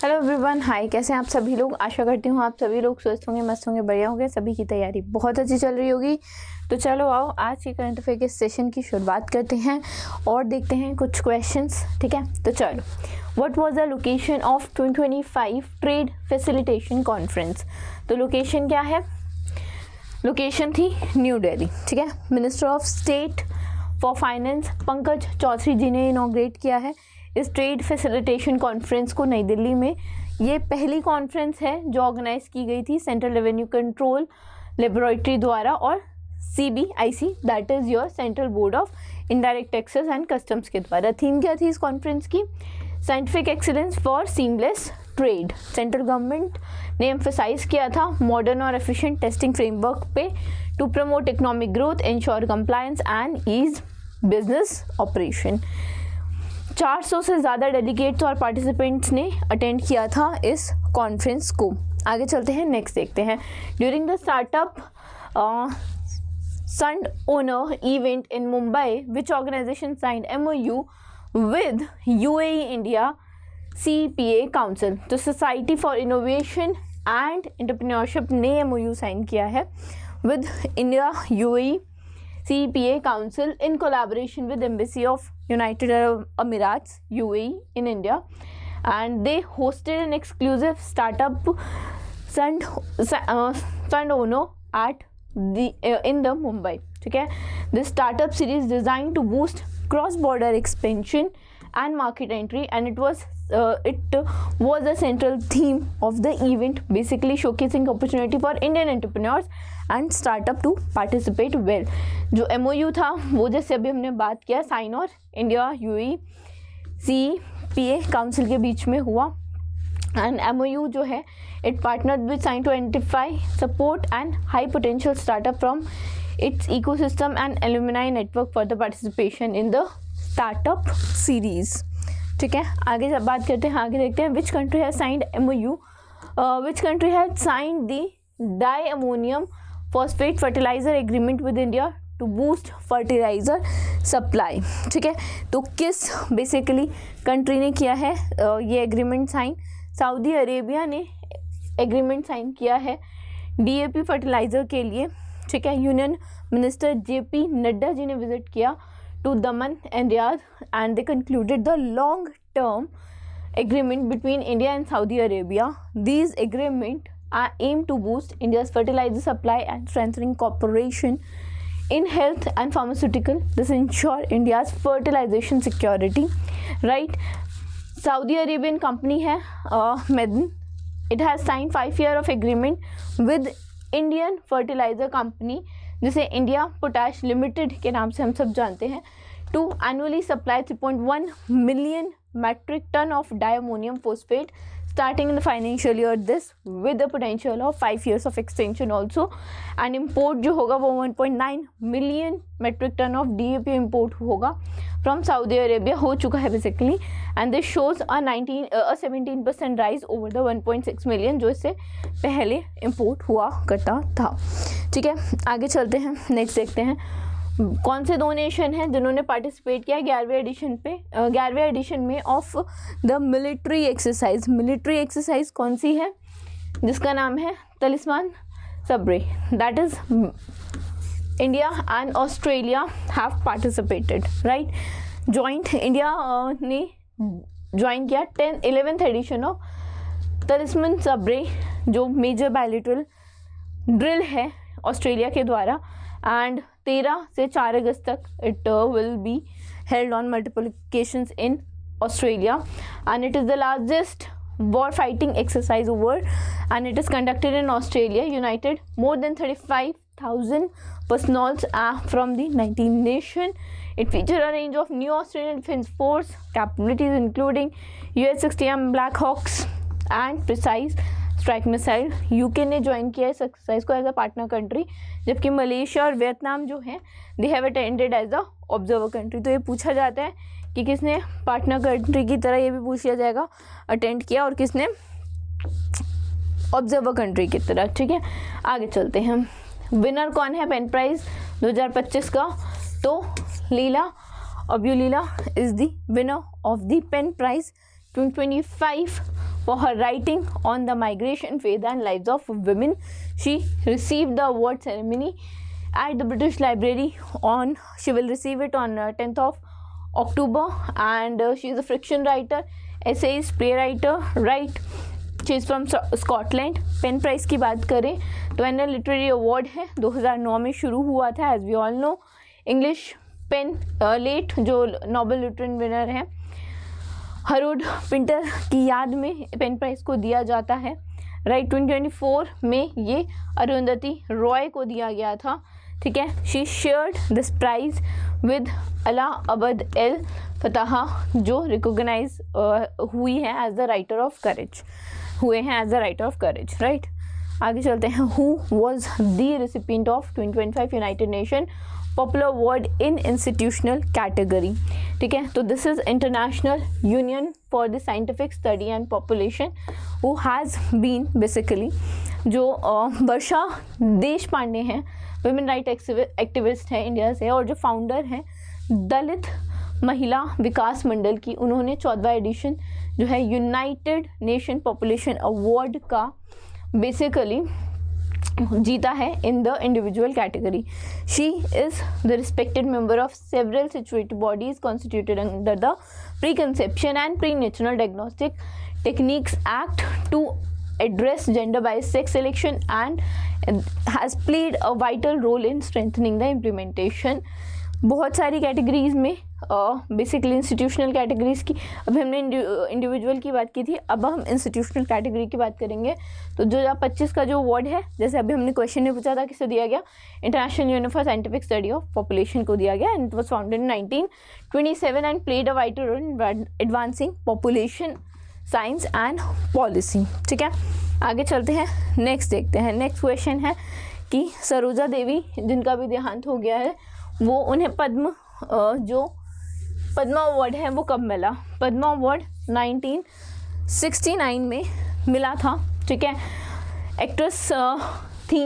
Hello everyone, हाय। कैसे हैं आप सभी लोग? आशा करती हूँ आप सभी लोग स्वस्थ होंगे, मस्त होंगे, बढ़िया होंगे। सभी की तैयारी बहुत अच्छी चल रही होगी। तो चलो आओ आज के करंट अफेयर के सेशन की शुरुआत करते हैं और देखते हैं कुछ क्वेश्चंस। ठीक है, तो चलो। What was the location of 2025 trade facilitation conference? तो लोकेशन क्या है? लोकेशन थी न्यू दिल्ली। ठीक है, minister of state for finance Pankaj Chaudhary ji ने इनॉग्रेट किया है इस ट्रेड फैसिलिटेशन कॉन्फ्रेंस को नई दिल्ली में। ये पहली कॉन्फ्रेंस है जो ऑर्गेनाइज की गई थी सेंट्रल रेवेन्यू कंट्रोल लेबोरेटरी द्वारा और CBIC, that is your central board of indirect taxes and customs के द्वारा। थीम क्या थी इस कॉन्फ्रेंस की? Scientific excellence for seamless trade. Central government ने एम्फेसाइज किया था मॉडर्न और एफिशिएंट टेस्टिंग फ्रेमवर्क पे to promote economic growth, ensure compliance and ease business operation. 400 से ज़्यादा डेलीगेट्स और पार्टिसिपेंट्स ने अटेंड किया था इस कॉन्फ्रेंस को। आगे चलते हैं, नेक्स्ट देखते हैं। During the startup sun owner event in Mumbai which organization signed MOU with UAE India CPA council. तो society for innovation and entrepreneurship ने MOU साइन किया है with India UAE CPA Council in collaboration with Embassy of United Arab Emirates UAE in India, and they hosted an exclusive startup Fund Ono at in the Mumbai. ठीक है, this startup series designed to boost cross-border expansion and market entry, and it was a central theme of the event, basically showcasing opportunity for Indian entrepreneurs and startup to participate well. जो MOU था वो जैसे अभी हमने बात किया sign और India UAE CPA council के बीच में हुआ। एंड MOU जो है it partnered with sign to identify support and high potential startup from its ecosystem and alumni network for the participation in the startup series. ठीक है, आगे जब बात करते हैं, आगे देखते हैं which country has signed MOU, which country has signed the di ammonium phosphate fertilizer agreement with India to boost fertilizer supply. ठीक है, तो किस बेसिकली कंट्री ने किया है ये एग्रीमेंट साइन? सऊदी अरेबिया ने एग्रीमेंट साइन किया है DAP फर्टिलाइजर के लिए। ठीक है, union minister JP Nadda ji ने विजिट किया to Daman and Riyadh, and they concluded the long-term agreement between India and Saudi Arabia. These agreements are aimed to boost India's fertilizer supply and strengthening cooperation in health and pharmaceutical. This ensure India's fertilization security. Right? Saudi Arabian company है Medin. It has signed 5-year of agreement with Indian fertilizer company जिसे India potash limited के नाम से हम सब जानते हैं, to annually supply 3.1 million metric ton of diammonium phosphate starting in the financial year this with the potential of 5 years of extension also, and import जो होगा वो 1.9 million metric ton of DAP import होगा from Saudi Arabia हो चुका है basically, and this shows a 17% rise over the 1.6 million जो इससे पहले import हुआ करता था। ठीक है, आगे चलते हैं, नेक्स्ट देखते हैं कौन से दो नेशन हैं जिन्होंने पार्टिसिपेट किया 11वें एडिशन में of the military exercise. Military exercise कौन सी है? जिसका नाम है तलिस्मान सबरे। That is India and Australia have participated, right. Joint India ने ज्वाइन किया 11th एडिशन ऑफ तलिस्मान सबरे जो मेजर बायलैटरल ड्रिल है ऑस्ट्रेलिया के द्वारा, एंड 13 से 4 अगस्त तक it will be held on multiple occasions in Australia, and it is the largest war fighting exercise over, and it is conducted in Australia United more than 35,000 personnel from the 19 nations. It features a range of new Australian Defence Force capabilities including US-60M Black Hawks and precise strike missile. UK ने join किया इस exercise को as a partner country, जबकि Malaysia और Vietnam जो हैं they have attended as a observer country. तो ये पूछा जाता है कि किसने पार्टनर कंट्री की तरह, ये भी पूछ लिया जाएगा, अटेंड किया और किसने ऑब्जर्वर कंट्री की तरह। ठीक है, आगे चलते हैं। विनर कौन है पेन प्राइज 2025 का? तो Leila Aboulela is the winner of the PEN prize 2025 for her writing on the migration phase and lives of women. She received the award ceremony at the British Library on, she will receive it on 10th of October, and she is a fiction writer, essayist, playwriter, right. She is from Scotland. PEN prize की बात करें तो annual literary award है, 2009 में शुरू हुआ था, as we all know. English PEN late जो नोबेल लिटरेरी विनर हैं हरोल्ड पिंटर की याद में पेन प्राइज़ को दिया जाता है, राइट. 2024 में ये अरुंधति रॉय को दिया गया था, ठीक है. She shared this prize with Alaa Abd El Fattah जो रिकोगनाइज हुई है as the writer of courage, हुए हैं as the writer of courage, right. आगे चलते हैं. Who was the recipient of 2025 United Nation popular award in institutional category, ठीक है. तो this is international union for the scientific study and population who has been basically जो Varsha Deshpande हैं, women right activist हैं India से, और जो founder हैं दलित महिला विकास मंडल की, उन्होंने 14वां एडिशन जो है यूनाइटेड नेशन पॉपुलेशन अवार्ड का बेसिकली जीता है in the individual category. She is the respected member of several situated bodies constituted under the pre conception and pre natural diagnostic techniques act to address gender biased sex selection and has played a vital role in strengthening the implementation. बहुत सारी categories में basically institutional categories की, अभी हमने individual की बात की थी, अब हम इंस्टीट्यूशनल कैटेगरी की बात करेंगे. तो 2025 का जो अवार्ड है, जैसे अभी हमने क्वेश्चन में पूछा था किसे दिया गया, international union for scientific study of population को दिया गया, and it was founded in 1927 and played a vital role in advancing population science and policy, ठीक है. आगे चलते हैं, नेक्स्ट देखते हैं. नेक्स्ट क्वेश्चन है कि सरोजा देवी जिनका भी देहांत हो गया है, वो उन्हें पद्म जो पद्मा अवार्ड है वो कब मिला. पद्मा अवार्ड 1969 में मिला था, ठीक है. एक्ट्रेस थी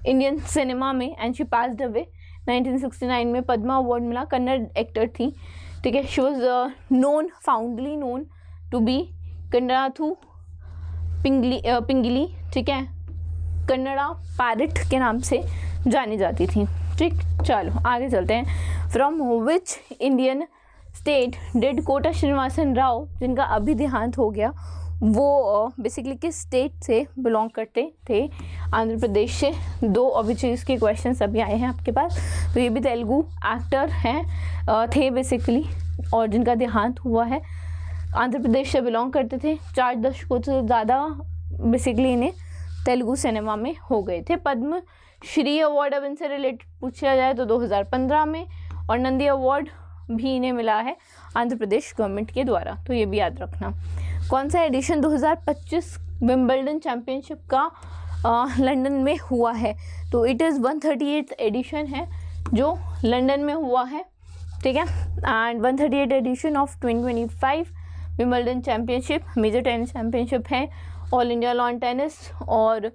इंडियन सिनेमा में एंड शी पास्ड अवे 1969 में. पद्मा अवार्ड मिला, कन्नड़ एक्टर थी, ठीक है. She was known fondly known to be कन्नडाथु पिंगली, ठीक है, कन्नड़ा पैरट के नाम से जानी जाती थी, ठीक. चलो आगे चलते हैं. From which Indian state did Kota Srinivasan Rao जिनका अभी देहांत हो गया, वो बेसिकली किस स्टेट से बिलोंग करते थे. आंध्र प्रदेश से. 2 ऑब्वियसली के क्वेश्चन अभी आए हैं आपके पास. तो ये भी तेलुगु एक्टर हैं थे बेसिकली, और जिनका देहांत हुआ है, आंध्र प्रदेश से बिलोंग करते थे. 4 दशकों से ज़्यादा बेसिकली इन्हें तेलुगु सिनेमा में हो गए थे. पद्म श्री अवार्ड अब इनसे रिलेटेड पूछा जाए तो 2015 में, और नंदी अवार्ड भी इन्हें मिला है आंध्र प्रदेश गवर्नमेंट के द्वारा, तो ये भी याद रखना. कौन सा एडिशन 2025 विंबलडन चैम्पियनशिप का लंदन में हुआ है, तो इट इज़ 138th एडिशन है जो लंदन में हुआ है, ठीक है. And 138th edition of 2025 Wimbledon championship major tennis championship है, ऑल इंडिया लॉन टेनिस और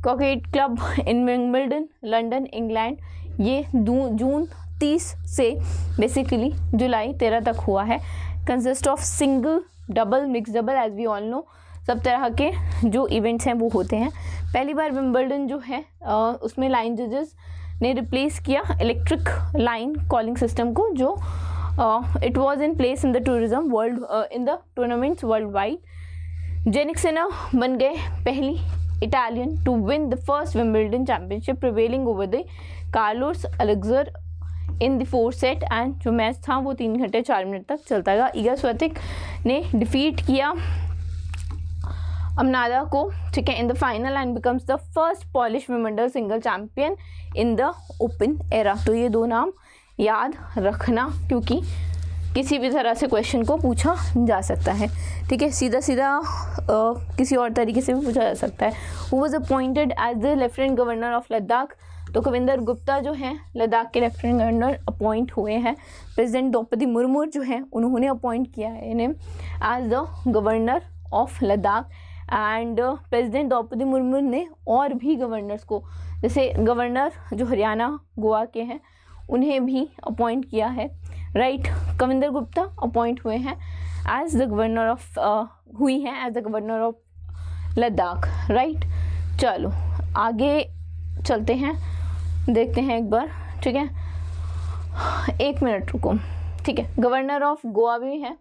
cricket club in Wimbledon London England. ये जून 30 से बेसिकली जुलाई 13 तक हुआ है. Consist of single, double, mix double, as we all know. सब तरह के जो इवेंट्स हैं वो होते हैं. पहली बार विंबलडन जो है उसमें लाइन जजेस ने रिप्लेस किया इलेक्ट्रिक लाइन कॉलिंग सिस्टम को, जो it was in place in the tourism world in the tournaments world wide. Jannik Sinner बन गए पहली Italian to win the first Wimbledon championship, prevailing over the Carlos Alcaraz in the 4th set. And जो match था वो 3 घंटे 4 minute तक चलता था. ईगा स्वियातेक ने डिफीट किया अमनादा को, ठीक है, in the final and becomes the first polish Wimbledon single champion in the open era. तो ये 2 नाम याद रखना, क्योंकि किसी भी तरह से क्वेश्चन को पूछा जा सकता है, ठीक है. सीधा किसी और तरीके से भी पूछा जा सकता है. Who was appointed as the lieutenant governor of Ladakh, तो कविंदर गुप्ता जो हैं लद्दाख के लेफ्टिनेंट गवर्नर अपॉइंट हुए हैं. प्रेसिडेंट द्रौपदी मुर्मू जो हैं उन्होंने अपॉइंट किया है इन्हें as the governor of Ladakh. And president Draupadi Murmu ने और भी गवर्नर्स को, जैसे गवर्नर जो हरियाणा गोवा के हैं उन्हें भी अपॉइंट किया है, राइट. कविंदर गुप्ता अपॉइंट हुए हैं एज द गवर्नर ऑफ हुई हैं as the governor of Ladakh, right. चलो आगे चलते हैं, देखते हैं एक बार, ठीक है। 1 मिनट रुको, ठीक है। गवर्नर ऑफ गोवा भी है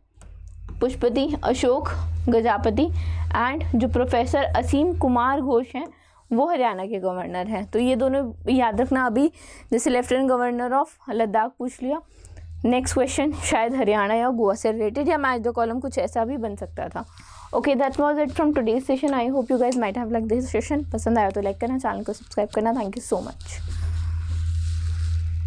पुष्पति अशोक गजापति, एंड जो प्रोफेसर असीम कुमार घोष हैं वो हरियाणा के गवर्नर हैं। तो ये दोनों याद रखना। अभी जैसे लेफ्टिनेंट गवर्नर ऑफ लद्दाख पूछ लिया, नेक्स्ट क्वेश्चन शायद हरियाणा या गोवा से रिलेटेड या मैच द कॉलम कुछ ऐसा भी बन सकता था। Okay, that was it from today's session. I hope you guys might have like this session. पसंद आया तो लाइक करना, चैनल को सब्सक्राइब करना। Thank you so much.